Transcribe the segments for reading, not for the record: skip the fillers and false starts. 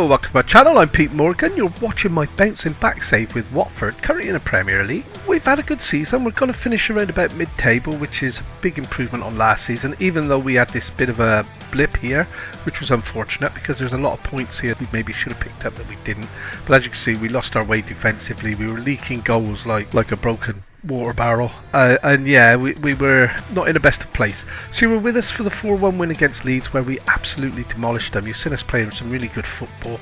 Hello, welcome to my channel. I'm Pete Morgan. You're watching my bouncing back save with Watford, currently in the Premier League. We've had a good season. We're going to finish around about mid-table, which is a big improvement on last season, even though we had this bit of a blip here, which was unfortunate because there's a lot of points here we maybe should have picked up that we didn't. But as you can see, we lost our way defensively. We were leaking goals like a broken water barrel, and yeah, we were not in the best of place. So you were with us for the 4-1 win against Leeds, where we absolutely demolished them. You've seen us playing some really good football,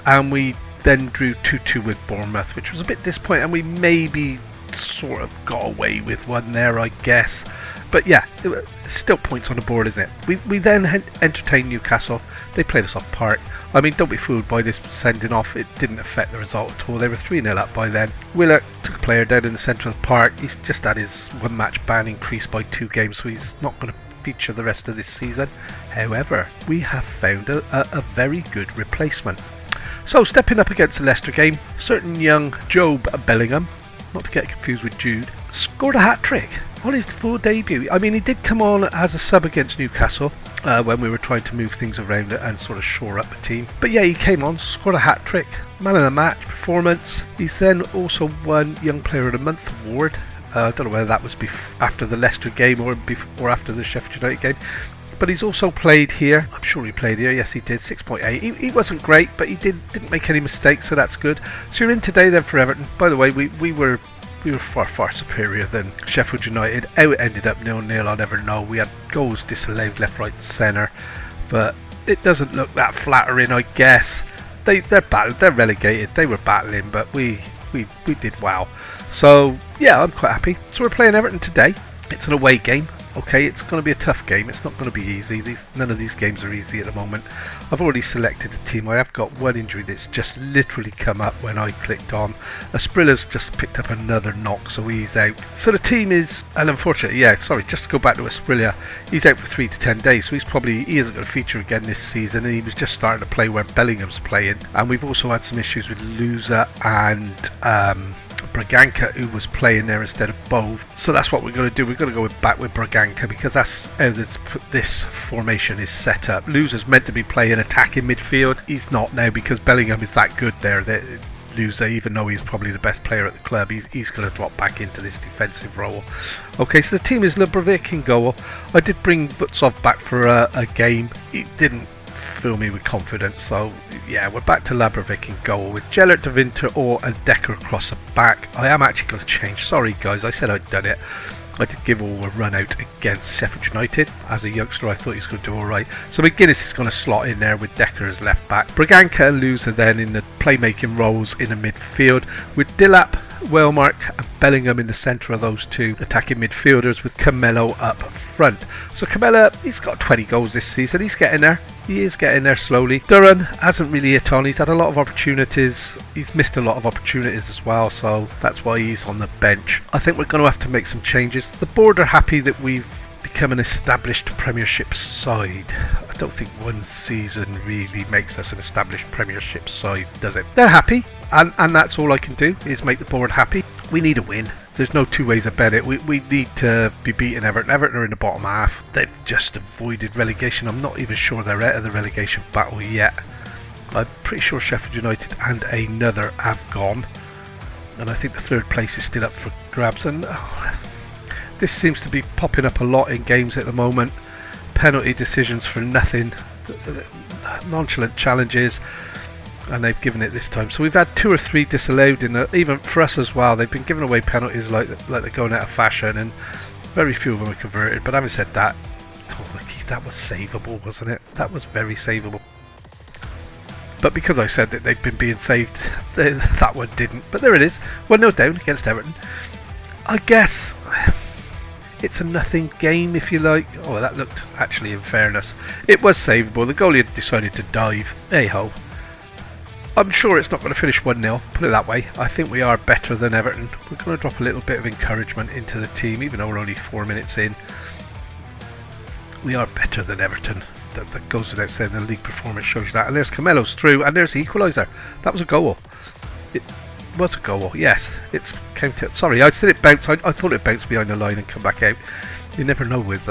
and we then drew 2-2 with Bournemouth, which was a bit disappointing, and we maybe sort of got away with one there, I guess. But yeah, still points on the board, isn't it? We then entertained Newcastle. They played us off park. I mean, don't be fooled by this sending off. It didn't affect the result at all. They were 3-0 up by then. Willock took a player down in the centre of the park. He's just had his one-match ban increased by 2 games, so he's not going to feature the rest of this season. However, we have found a very good replacement. So, stepping up against the Leicester game, certain young Job Bellingham, not to get confused with Jude, scored a hat-trick on his full debut. I mean, he did come on as a sub against Newcastle when we were trying to move things around and sort of shore up the team. But yeah, he came on, scored a hat-trick, man of the match performance. He's then also won Young Player of the Month award. I don't know whether that was after the Leicester game or after the Sheffield United game. But he's also played here. I'm sure he played here. Yes, he did. 6.8. He wasn't great, but he didn't make any mistakes, so that's good. So you're in today then for Everton. By the way, we were far superior than Sheffield United. How it ended up 0-0, I'll never know. We had goals disallowed left, right, and centre, but it doesn't look that flattering, I guess. They're relegated. They were battling, but we did well. So yeah, I'm quite happy. So we're playing Everton today. It's an away game. Okay, it's going to be a tough game. It's not going to be easy. None of these games are easy at the moment. I've already selected the team. I have got one injury that's just literally come up when I clicked on. Asprilla's just picked up another knock, so he's out. So the team is, and unfortunately, just to go back to Asprilla, he's out for 3 to 10 days, so he isn't going to feature again this season, and he was just starting to play where Bellingham's playing. And we've also had some issues with Luza and Braganca, who was playing there instead of Bove. So that's what we're going to do. We're going to go back with Braganca because that's how this formation is set up. Luza's meant to be playing attacking midfield. He's not now because Bellingham is that good there that Luza, even though he's probably the best player at the club, he's going to drop back into this defensive role. Okay, so the team is Labrovic in goal. I did bring Vutsov back for a game. He didn't fill me with confidence, so yeah, we're back to Labrovic in goal with Gellert, De Winter, and Decker across the back. I am actually going to change. Sorry guys, I said I'd done it. I did give all a run out against Sheffield United. As a youngster, I thought he was going to do alright. So McGuinness is going to slot in there with Decker as left back. Braganca and Luza then in the playmaking roles in the midfield with Dilap, Wellmark and Bellingham in the centre of those two attacking midfielders with Camelo up front. So Camelo, he's got 20 goals this season. He's getting there. He is getting there slowly. Duran hasn't really hit on. He's had a lot of opportunities. He's missed a lot of opportunities as well, so that's why he's on the bench. I think we're going to have to make some changes. The board are happy that we've become an established Premiership side. I don't think one season really makes us an established Premiership side, does it? They're happy, and that's all I can do is make the board happy. We need a win. There's no two ways about it. We need to be beating Everton. Everton are in the bottom half. They've just avoided relegation. I'm not even sure they're out of the relegation battle yet. I'm pretty sure Sheffield United and another have gone. And I think the 3rd place is still up for grabs. And this seems to be popping up a lot in games at the moment. Penalty decisions for nothing. Nonchalant challenges. And they've given it this time. So we've had 2 or 3 disallowed even for us as well. They've been giving away penalties like they're going out of fashion, and very few of them are converted. But having said that, that was savable, wasn't it? That was very savable. But because I said that they'd been being saved, that one didn't. But there it is. 1-0 down against Everton. I guess it's a nothing game, if you like. Oh, that looked, actually, in fairness, it was savable. The goalie had decided to dive. Hey-ho. I'm sure it's not going to finish 1-0, put it that way. I think we are better than Everton. We're going to drop a little bit of encouragement into the team, even though we're only 4 minutes in. We are better than Everton. That goes without saying. The league performance shows you that. And there's Camelo's through, and there's the equaliser. That was a goal. It was a goal, yes. It's counted. Sorry, I said it bounced. I thought it bounced behind the line and come back out. You never know with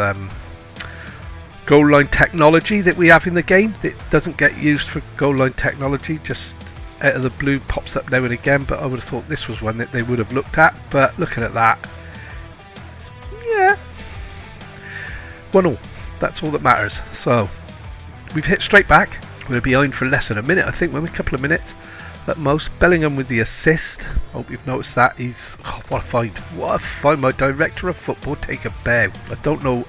goal line technology that we have in the game that doesn't get used for goal line technology, just out of the blue pops up now and again, but I would have thought this was one that they would have looked at. But looking at that, yeah, 1-1, that's all that matters. So we've hit straight back. We're behind for less than a minute, I think, maybe a couple of minutes at most. Bellingham with the assist. Hope you've noticed that. He's, oh, what a find, what a find. My director of football take a bow. I don't know,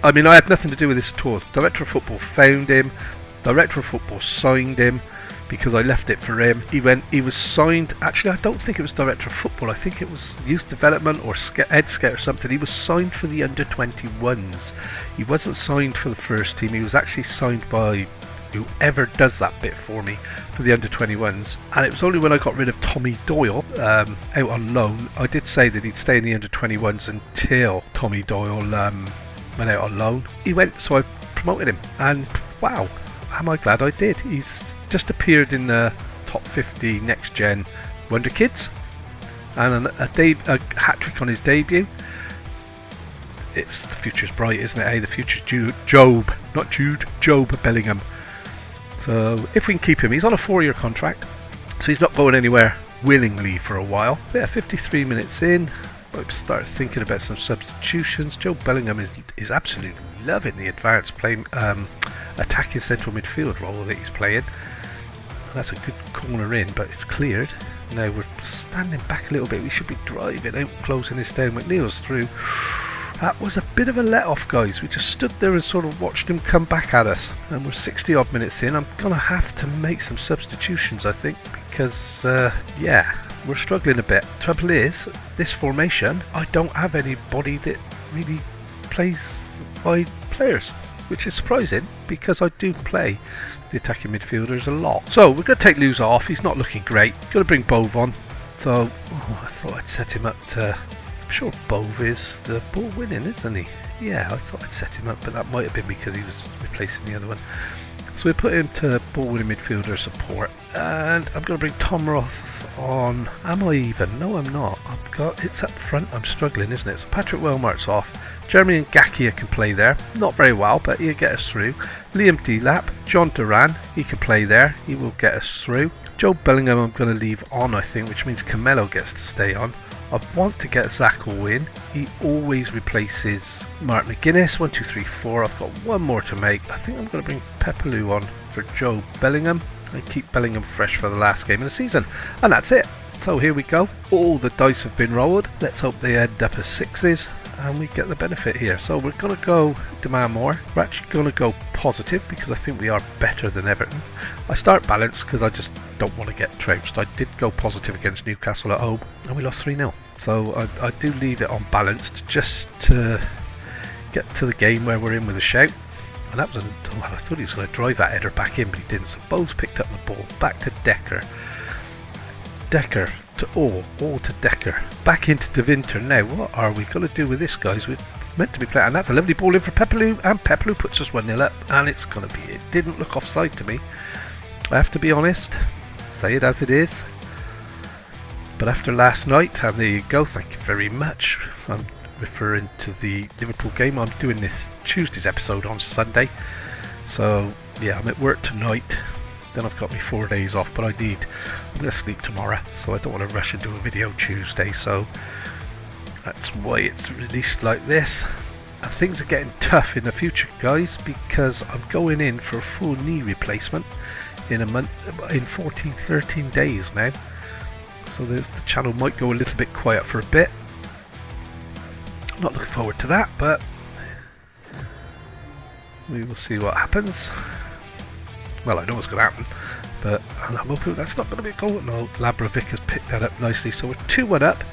I mean, I had nothing to do with this at all. Director of football found him, director of football signed him because I left it for him. He was signed, actually I don't think it was director of football, I think it was youth development or head scout or something. He was signed for the under 21s. He wasn't signed for the first team, he was actually signed by whoever does that bit for me for the under 21s. And it was only when I got rid of Tommy Doyle out on loan, I did say that he'd stay in the under 21s until Tommy Doyle went out on loan. He went, so I promoted him, and wow, am I glad I did. He's just appeared in the top 50 next gen Wonder Kids and a hat-trick on his debut. It's the future's bright, isn't it? Hey, the future's Job, not Jude, Job Bellingham. So if we can keep him, he's on a 4-year contract, so he's not going anywhere willingly for a while. Yeah, 53 minutes in, I've started thinking about some substitutions. Joe Bellingham is absolutely loving the advanced play, attacking central midfield role that he's playing. And that's a good corner in, but it's cleared. Now we're standing back a little bit. We should be driving out, closing this down. McNeil's through. That was a bit of a let-off, guys. We just stood there and sort of watched him come back at us. And we're 60-odd minutes in. I'm going to have to make some substitutions, I think, because, yeah, we're struggling a bit. Trouble is, this formation, I don't have anybody that really plays my players, which is surprising because I do play the attacking midfielders a lot. So we're going to take Luz off. He's not looking great. Going to bring Bove on. So I thought I'd set him up to... I'm sure Bove is the ball winning, isn't he? Yeah, I thought I'd set him up, but that might have been because he was replacing the other one. So we put him to ball winning midfielder support, and I'm going to bring Tom Roth on. Am I even? No, I'm not. It's up front. I'm struggling, isn't it? So Patrick Wellmart's off. Jeremy and Gakia can play there. Not very well, but he'll get us through. Liam Delap, John Duran, he can play there. He will get us through. Joe Bellingham I'm going to leave on, I think, which means Camelo gets to stay on. I want to get Zacko in. He always replaces Mark McGuinness. 1, 2, 3, 4. I've got one more to make. I think I'm going to bring Pepelu on for Joe Bellingham and keep Bellingham fresh for the last game of the season. And that's it. So here we go. All the dice have been rolled. Let's hope they end up as 6s and we get the benefit here. So we're going to go demand more. We're actually going to go positive because I think we are better than Everton. I start balanced because I just don't want to get trounced. I did go positive against Newcastle at home and we lost 3-0. So I do leave it on balanced just to get to the game where we're in with a shout. And that was well, I thought he was going to drive that header back in, but he didn't. So Bowles picked up the ball. Back to Decker. Decker to all to Decker. Back into De Winter. Now, what are we going to do with this, guys? We're meant to be playing. And that's a lovely ball in for Pepelu. And Pepelu puts us 1-0 up. And it's going to be... It didn't look offside to me. I have to be honest. Say it as it is. But after last night, and there you go, thank you very much. I'm referring to the Liverpool game. I'm doing this Tuesday's episode on Sunday. So, yeah, I'm at work tonight. Then I've got me 4 days off, but I'm going to sleep tomorrow. So I don't want to rush and do a video Tuesday. So that's why it's released like this. And things are getting tough in the future, guys, because I'm going in for a full knee replacement in a month, in 13 days now. So the channel might go a little bit quiet for a bit. I'm not looking forward to that, but we will see what happens. Well, I know what's going to happen, but I'm hoping that's not going to be a goal. No, Labrovic has picked that up nicely, so we're 2-1 up.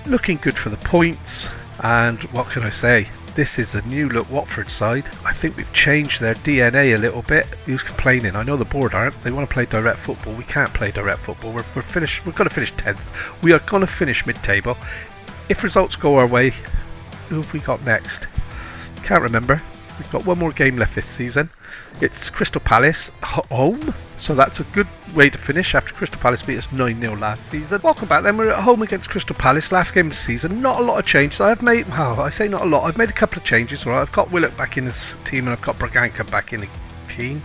Looking good for the points, and what can I say? This is a new look Watford side. I think we've changed their DNA a little bit. Who's complaining? I know the board aren't. They want to play direct football. We can't play direct football. We're finished. We're going to finish 10th. We are going to finish mid-table. If results go our way, who have we got next? Can't remember. We've got one more game left this season. It's Crystal Palace home, so that's a good way to finish after Crystal Palace beat us 9-0 last season. Welcome back then, we're at home against Crystal Palace, last game of the season. Not a lot of changes. I've made, I say not a lot, I've made a couple of changes. Right? I've got Willock back in this team and I've got Braganca back in the team.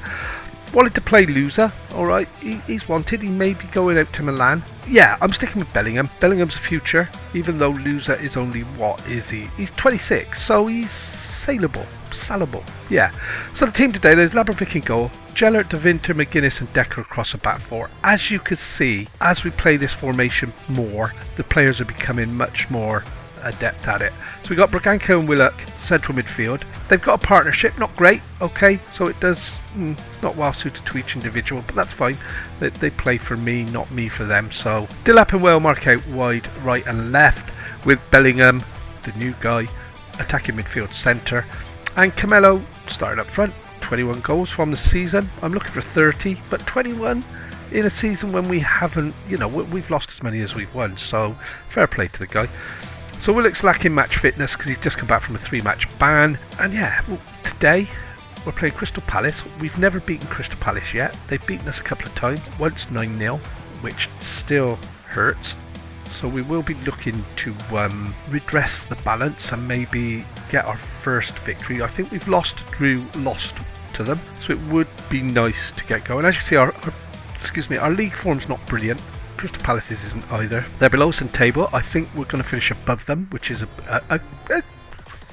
Wanted to play loser, alright, he's wanted, he may be going out to Milan. Yeah, I'm sticking with Bellingham. Bellingham's the future, even though loser is only, what is he? He's 26, so he's sellable, yeah. So the team today, there's Labravic in goal, Gellert, De Winter, McGuinness and Decker across the back four. As you can see, as we play this formation more, the players are becoming much more adept at it. So we got Braganca and Willock central midfield. They've got a partnership, not great, okay, so it does, it's not well suited to each individual, but that's fine. They play for me, not me for them. So Dillap and Wellmark out wide, right and left, with Bellingham, the new guy, attacking midfield centre, and Camelo starting up front. 21 goals from the season. I'm looking for 30, but 21 in a season when we haven't, you know, we've lost as many as we've won, so fair play to the guy. So Willock's lacking match fitness because he's just come back from a 3-match ban. And yeah, well, today we're playing Crystal Palace. We've never beaten Crystal Palace yet. They've beaten us a couple of times, once 9-0, which still hurts. So we will be looking to redress the balance and maybe get our first victory. I think we've lost to them, so it would be nice to get going. As you see, our league form's not brilliant. Crystal Palace's isn't either. They're below us in table. I think we're going to finish above them, which is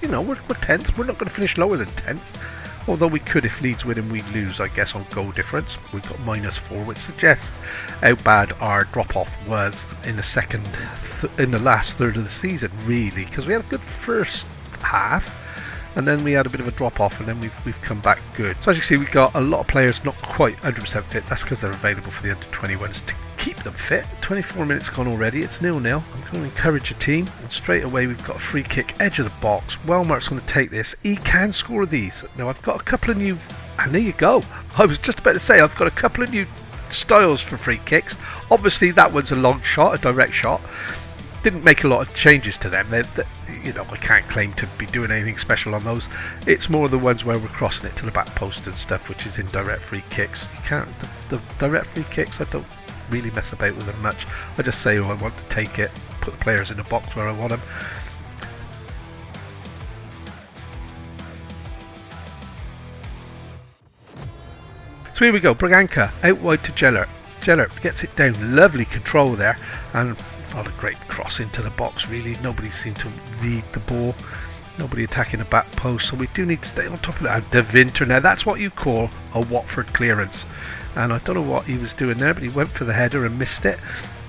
you know, we're 10th. We're not going to finish lower than 10th. Although we could if Leeds win and we lose, I guess, on goal difference. We've got -4, which suggests how bad our drop-off was in the last third of the season, really, because we had a good first half. And then we had a bit of a drop-off, and then we've come back good. So as you see, we've got a lot of players not quite 100% fit. That's because they're available for the under-21s to keep them fit. 24 minutes gone already. It's 0-0. I'm going to encourage a team. And straight away, we've got a free kick, edge of the box. Wellmark's going to take this. He can score these. Now, I've got a couple of new... And there you go. I was just about to say, I've got a couple of new styles for free kicks. Obviously, that one's a long shot, a direct shot. Didn't make a lot of changes to them. You know, I can't claim to be doing anything special on those. It's more the ones where we're crossing it to the back post and stuff, which is in direct free kicks. You can't, the direct free kicks, I don't really mess about with them much. I just say, oh, I want to take it, put the players in the box where I want them. So here we go, Braganca out wide to Gellert. Gellert gets it down, lovely control there, and not a great cross into the box really. Nobody seemed to read the ball, nobody attacking the back post, so we do need to stay on top of that. And De Winter, now that's what you call a Watford clearance, and I don't know what he was doing there, but he went for the header and missed it.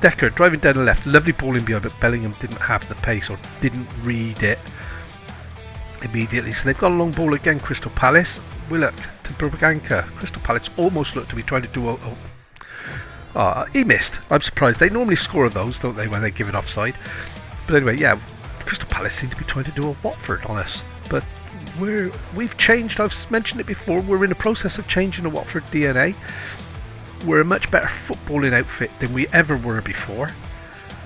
Decker driving down the left, lovely ball in behind, but Bellingham didn't have the pace or didn't read it immediately. So they've got a long ball again, Crystal Palace. Willock to Braganca. Crystal Palace almost looked to be trying to do he missed. I'm surprised. They normally score those, don't they, when they give it offside? But anyway, yeah, Crystal Palace seem to be trying to do a Watford on us. But we've changed. I've mentioned it before. We're in the process of changing the Watford DNA. We're a much better footballing outfit than we ever were before.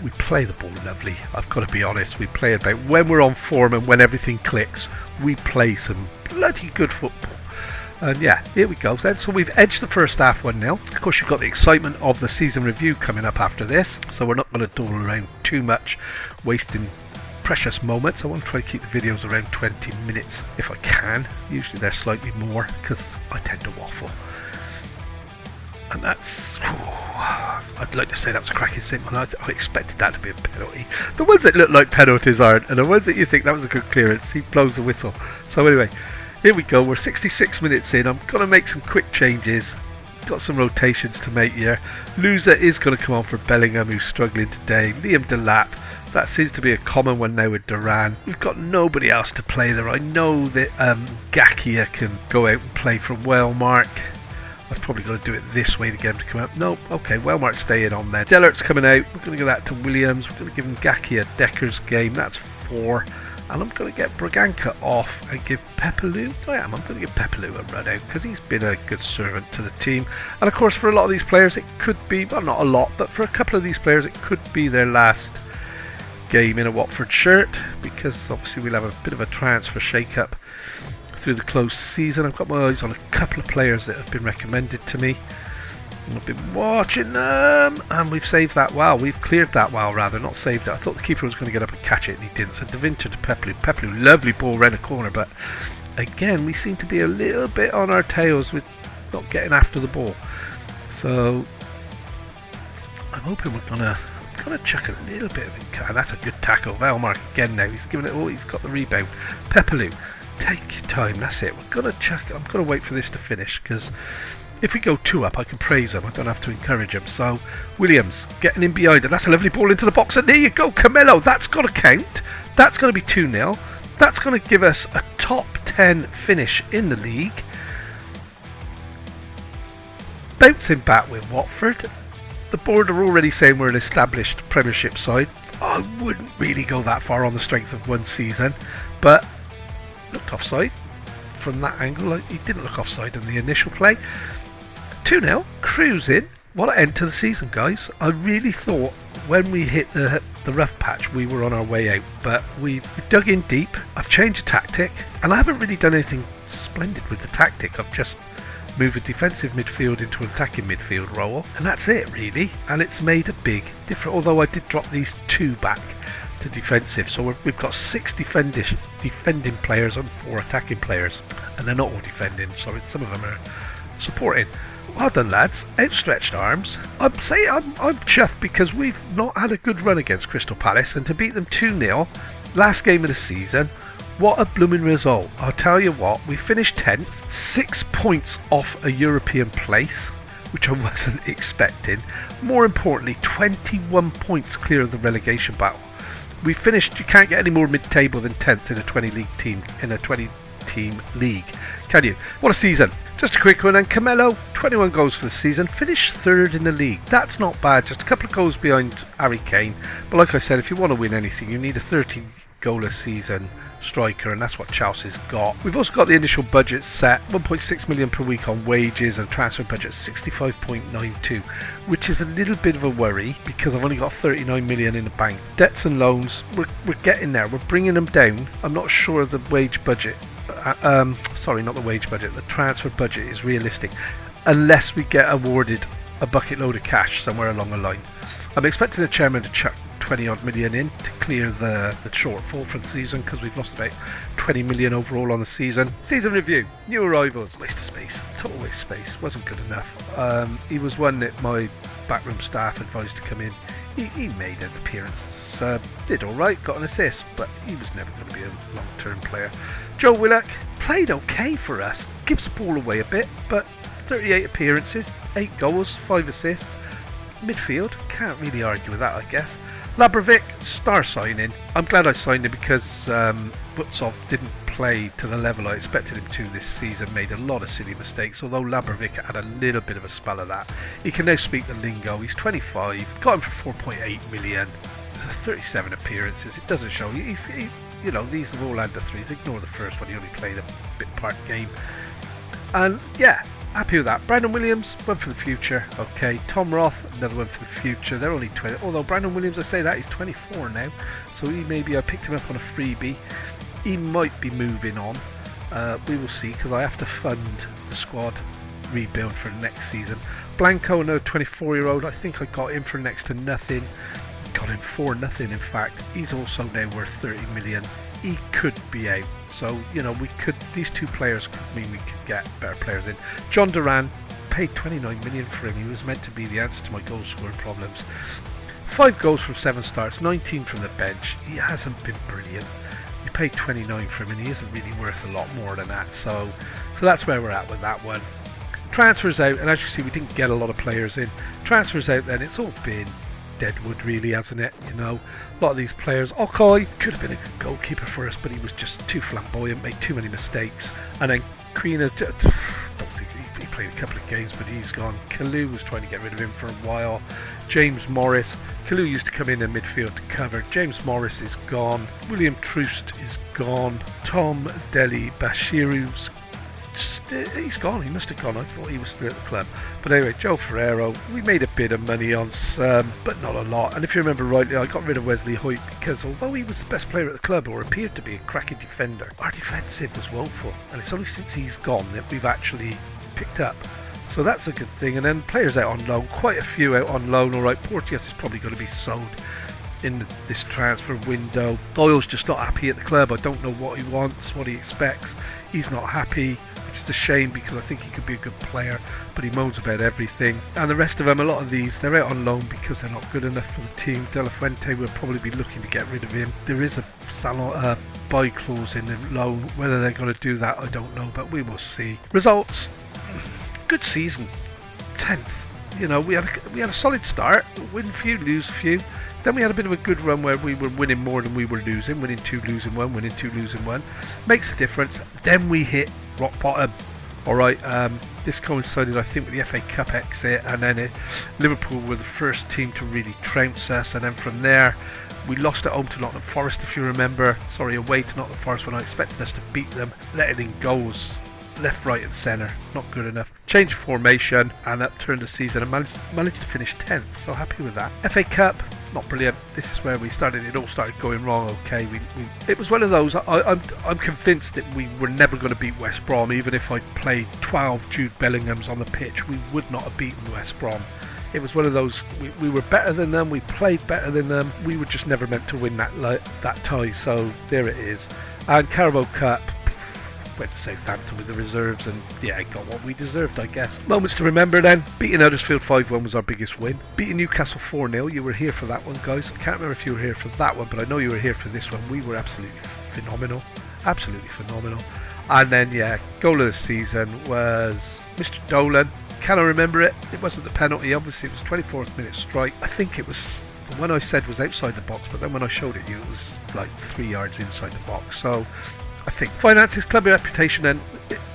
We play the ball lovely. I've got to be honest. We play about when we're on form and when everything clicks. We play some bloody good football. And yeah, here we go then. So we've edged the first half 1-0. Of course, you've got the excitement of the season review coming up after this, so we're not going to dawdle around too much, wasting precious moments. I want to try to keep the videos around 20 minutes if I can. Usually they're slightly more because I tend to waffle. And that's... I'd like to say that was a cracking signal. I expected that to be a penalty. The ones that look like penalties aren't, and the ones that you think that was a good clearance, he blows the whistle. So anyway, here we go. We're 66 minutes in. I'm going to make some quick changes. Got some rotations to make here. Loser is going to come on for Bellingham, who's struggling today. Liam Delap. That seems to be a common one now with Duran. We've got nobody else to play there. I know that Gakia can go out and play for Wellmark. I've probably got to do it this way to get him to come up. Nope. Okay, Wellmark's staying on there. Gellert's coming out. We're going to give that to Williams. We're going to give him Gakia Decker's game. That's 4. And I'm going to get Braganca off and give Pepelu. I'm going to give Pepelu a run out because he's been a good servant to the team. And of course, for a lot of these players, it could be, well, not a lot, but for a couple of these players, it could be their last game in a Watford shirt, because obviously we'll have a bit of a transfer shake-up through the close season. I've got my eyes on a couple of players that have been recommended to me. I've been watching them, and we've saved that wow. We've cleared that wow, rather, not saved it. I thought the keeper was going to get up and catch it, and he didn't. So De Winter to Pepelu. Pepelu, lovely ball around the corner, but again, we seem to be a little bit on our tails with not getting after the ball. So I'm hoping we're gonna chuck a little bit of it. And that's a good tackle. Velmark again now. He's giving it. Oh, he's got the rebound. Pepelu, take your time. That's it. We're gonna chuck. I'm gonna wait for this to finish, because if we go 2 up, I can praise him. I don't have to encourage him. So, Williams getting in behind it. That's a lovely ball into the box. And there you go, Camelo. That's got to count. That's going to be 2-0. That's going to give us a top 10 finish in the league. Bouncing back with Watford. The board are already saying we're an established Premiership side. I wouldn't really go that far on the strength of one season. But looked offside. From that angle, he didn't look offside in the initial play. 2-0, cruising. What an end to the season, guys. I really thought when we hit the rough patch we were on our way out, but we've dug in deep. I've changed the tactic, and I haven't really done anything splendid with the tactic. I've just moved a defensive midfield into an attacking midfield role, and that's it really, and it's made a big difference, although I did drop these 2 back to defensive, so we've got 6 defending players and 4 attacking players, and they're not all defending, so some of them are supporting. Well done, lads. Outstretched arms. I'm chuffed, because we've not had a good run against Crystal Palace, and to beat them 2-0 last game of the season, what a blooming result. I'll tell you what, we finished 10th, 6 points off a European place, which I wasn't expecting. More importantly, 21 points clear of the relegation battle. We finished, you can't get any more mid-table than 10th in a 20-team league, can you? What a season. Just a quick one, and Camelo, 21 goals for the season, finished 3rd in the league. That's not bad, just a couple of goals behind Harry Kane. But like I said, if you want to win anything, you need a 30-goal a season striker, and that's what Chelsea's got. We've also got the initial budget set, 1.6 million per week on wages, and transfer budget 65.92, which is a little bit of a worry, because I've only got 39 million in the bank. Debts and loans, we're getting there, we're bringing them down. I'm not sure the wage budget, the transfer budget is realistic, unless we get awarded a bucket load of cash somewhere along the line. I'm expecting the chairman to chuck 20 odd million in to clear the shortfall for the season, because we've lost about 20 million overall on the season. Season review, new arrivals, waste of space, total waste of space, wasn't good enough. He was one that my backroom staff advised to come in. He made an appearance, did alright, got an assist, but he was never going to be a long-term player. Joe Willock played okay for us, gives the ball away a bit, but 38 appearances, 8 goals, 5 assists. Midfield, can't really argue with that, I guess. Labrovic, star signing. I'm glad I signed him, because Butsov didn't play to the level I expected him to this season, made a lot of silly mistakes, although Labrovic had a little bit of a spell of that. He can now speak the lingo, he's 25, got him for 4.8 million, 37 appearances, it doesn't show, these have all under 3s, ignore the first one, he only played a bit part game. And yeah, happy with that. Brandon Williams, one for the future. Okay, Tom Roth, another one for the future. They're only 20. Although Brandon Williams, I say that, he's 24 now. So I picked him up on a freebie. He might be moving on. We will see, because I have to fund the squad rebuild for next season. Blanco, another 24-year-old. I think I got him for next to nothing. Got him for nothing, in fact. He's also now worth 30 million. He could be out. So, these 2 players could mean we could get better players in. John Duran, paid 29 million for him. He was meant to be the answer to my goal scoring problems. 5 goals from 7 starts, 19 from the bench. He hasn't been brilliant. You paid 29 for him, and he isn't really worth a lot more than that. So that's where we're at with that one. Transfers out, and as you see, we didn't get a lot of players in. Transfers out, then it's all been deadwood, really, hasn't it? A lot of these players. Okoye could have been a good goalkeeper for us, but he was just too flamboyant, made too many mistakes. And then Krina, don't think he played a couple of games, but he's gone. Kalu was trying to get rid of him for a while. James Morris, Kalu used to come in midfield to cover. James Morris is gone. William Troost is gone. Tom Deli Bashiru's he's gone. He must have gone. I thought he was still at the club. But anyway, Joe Ferrero, we made a bit of money on some, but not a lot. And if you remember rightly, I got rid of Wesley Hoyt because although he was the best player at the club, or appeared to be a cracking defender, our defensive was woeful. And it's only since he's gone that we've actually picked up. So that's a good thing. And then players out on loan, quite a few out on loan. All right, Porteous is probably going to be sold in this transfer window. Doyle's just not happy at the club. I don't know what he wants, what he expects. He's not happy, which is a shame because I think he could be a good player, but he moans about everything. And the rest of them, a lot of these, they're out on loan because they're not good enough for the team. De La Fuente will probably be looking to get rid of him. There is a buy clause in the loan. Whether they're going to do that, I don't know, but we will see. Results, good season, 10th. You know, we had a solid start, win a few, lose a few. Then we had a bit of a good run where we were winning more than we were losing, winning 2, losing 1, winning 2, losing 1. Makes a difference. Then we hit rock bottom. Alright, this coincided I think with the FA Cup exit, and then Liverpool were the first team to really trounce us, and then from there we lost at home to Nottingham Forest, if you remember. Sorry, away to Nottingham Forest when I expected us to beat them, letting in goals left, right and centre, not good enough. Change of formation and upturned the season and managed to finish 10th, so happy with that. FA Cup, not brilliant. This is where it all started going wrong. Okay, it was one of those, I'm convinced that we were never going to beat West Brom. Even if I played 12 Jude Bellinghams on the pitch, we would not have beaten West Brom. It was one of those, we were better than them, we played better than them, we were just never meant to win that tie, so there it is. And Carabao Cup, went to Southampton with the reserves and yeah, got what we deserved, I guess. Moments to remember then. Beating Huddersfield 5-1 was our biggest win. Beating Newcastle 4-0. You were here for that one, guys. I can't remember if you were here for that one, but I know you were here for this one. We were absolutely phenomenal. Absolutely phenomenal. And then, yeah, goal of the season was Mr. Dolan. Can I remember it? It wasn't the penalty, obviously. It was 24th minute strike. I think it was, the one I said was outside the box, but then when I showed it you, it was like 3 yards inside the box. So I think finances, club reputation, then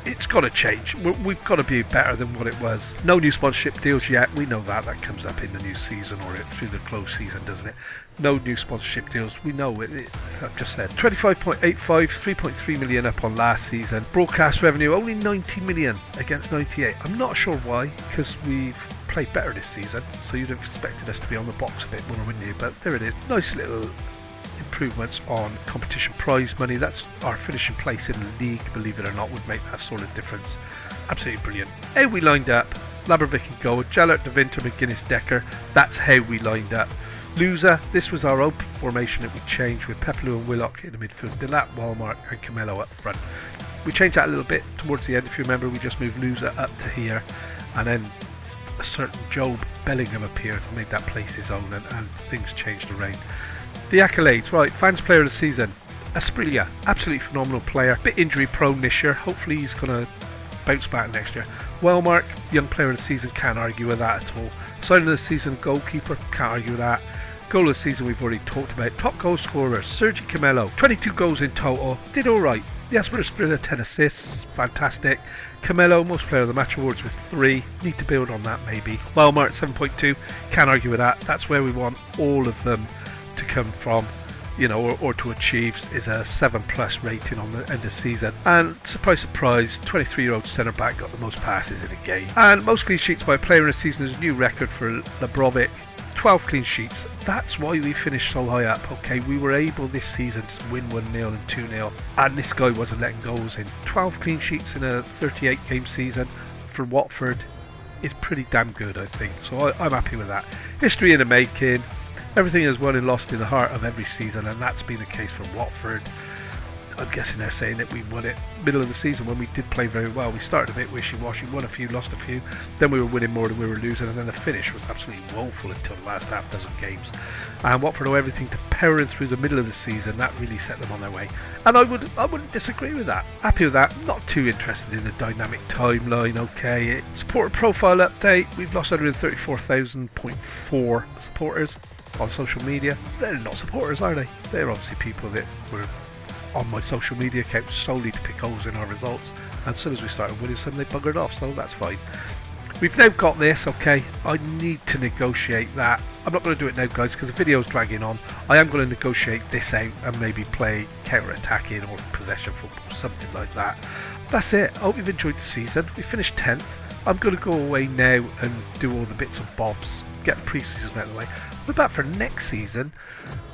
it's got to change. We've got to be better than what it was. No new sponsorship deals yet. We know that comes up in the new season or through the close season, doesn't it? No new sponsorship deals. We know it. I've just said 25.85, 3.3 million up on last season. Broadcast revenue only 90 million against 98. I'm not sure why, because we've played better this season, so you'd have expected us to be on the box a bit more, wouldn't you? But there it is. Nice little improvements on competition prize money. That's our finishing place in the league, believe it or not, would make that sort of difference. Absolutely brilliant. How we lined up: Labervic in goal, Jellert, De Winter, McGuinness, Decker. That's how we lined up. Loser, this was our open formation that we changed with Pepelu and Willock in the midfield, Delat, Walmart and Camelo up front. We changed that a little bit towards the end. If you remember, we just moved Loser up to here, and then a certain Job Bellingham appeared and made that place his own, and things changed around. The accolades, right, fans player of the season, Asprilla, absolutely phenomenal player, bit injury prone this year, hopefully he's going to bounce back next year. Wellmark, young player of the season, can't argue with that at all. Sign of the season, goalkeeper, can't argue with that. Goal of the season we've already talked about. Top goal scorer, Sergi Camelo, 22 goals in total, did alright. Jasper Asprilla, 10 assists, fantastic. Camelo, most player of the match awards with 3, need to build on that maybe. Wellmark, 7.2, can't argue with that, that's where we want all of them to come from, you know, or to achieve, is a 7+ rating on the end of season. And surprise 23-year-old centre back got the most passes in a game, and most clean sheets by a player in a season is a new record for Labrovic, 12 clean sheets. That's why we finished so high up. Okay, we were able this season to win 1-0 and 2-0, and this guy wasn't letting goals in. 12 clean sheets in a 38 game season for Watford is pretty damn good, I think, so I'm happy with that. History in the making. Everything is won and lost in the heart of every season, and that's been the case for Watford. I'm guessing they're saying that we won it middle of the season when we did play very well. We started a bit wishy-washy, won a few, lost a few, then we were winning more than we were losing, and then the finish was absolutely woeful until the last half dozen games. And Watford owe everything to powering through the middle of the season. That really set them on their way, and I wouldn't disagree with that. Happy with that. Not too interested in the dynamic timeline. Okay, supporter profile update. We've lost 134,000.4 supporters on social media. They're not supporters, are they? They're obviously people that were on my social media account solely to pick holes in our results, and as soon as we started winning some, they buggered off, so that's fine. We've now got this. Okay, I need to negotiate that. I'm not going to do it now, guys, because the video's dragging on. I am going to negotiate this out and maybe play counter-attacking or possession football, something like that. That's it. I hope you've enjoyed the season. We finished 10th. I'm going to go away now and do all the bits and bobs, get the pre-season out of the way. We're back for next season,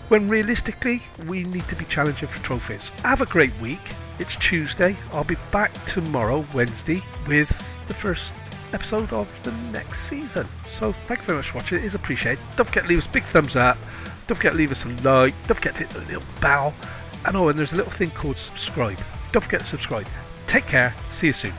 when realistically we need to be challenging for trophies. Have a great week. It's Tuesday. I'll be back tomorrow, Wednesday, with the first episode of the next season. So thank you very much for watching. It is appreciated. Don't forget to leave us a big thumbs up. Don't forget to leave us a like. Don't forget to hit the little bell. And there's a little thing called subscribe. Don't forget to subscribe. Take care. See you soon.